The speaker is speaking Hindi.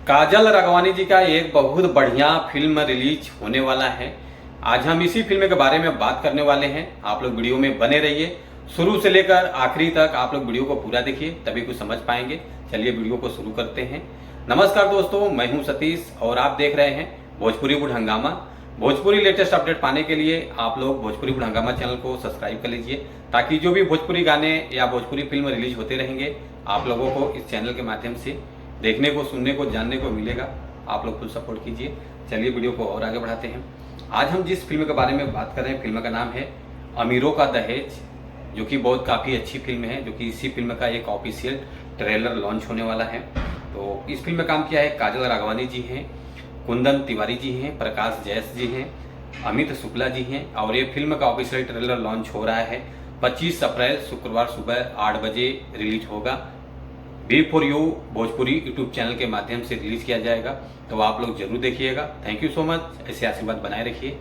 काजल राघवानी जी का एक बहुत बढ़िया फिल्म रिलीज होने वाला है। आज हम इसी फिल्म के बारे में बात करने वाले हैं। आप लोग वीडियो में बने रहिए, शुरू से लेकर आखिरी तक आप लोग वीडियो को पूरा देखिए, तभी कुछ समझ पाएंगे। चलिए वीडियो को शुरू करते हैं। नमस्कार दोस्तों, मैं हूं सतीश और आप देख रहे हैं भोजपुरी बुढ़ हंगामा। भोजपुरी लेटेस्ट अपडेट पाने के लिए आप लोग भोजपुरी बुढ़ हंगामा चैनल को सब्सक्राइब कर लीजिए, ताकि जो भी भोजपुरी गाने या भोजपुरी फिल्म रिलीज होते रहेंगे आप लोगों को इस चैनल के माध्यम से देखने को, सुनने को, जानने को मिलेगा। आप लोग फुल सपोर्ट कीजिए। चलिए वीडियो को और आगे बढ़ाते हैं। आज हम जिस फिल्म के बारे में बात कर रहे हैं, फिल्म का नाम है अमीरों का दहेज, जो कि बहुत काफ़ी अच्छी फिल्म है, जो कि इसी फिल्म का एक ऑफिशियल ट्रेलर लॉन्च होने वाला है। तो इस फिल्म में काम किया है काजल राघवानी जी हैं, कुंदन तिवारी जी हैं, प्रकाश जैस जी हैं, अमित शुक्ला जी हैं। और ये फिल्म का ऑफिशियल ट्रेलर लॉन्च हो रहा है 25 अप्रैल शुक्रवार सुबह 8 बजे रिलीज होगा। B for you Bhojpuri YouTube channel के माध्यम से रिलीज किया जाएगा, तो आप लोग जरूर देखिएगा। Thank you so much. ऐसे आशीर्वाद बनाए रखिए।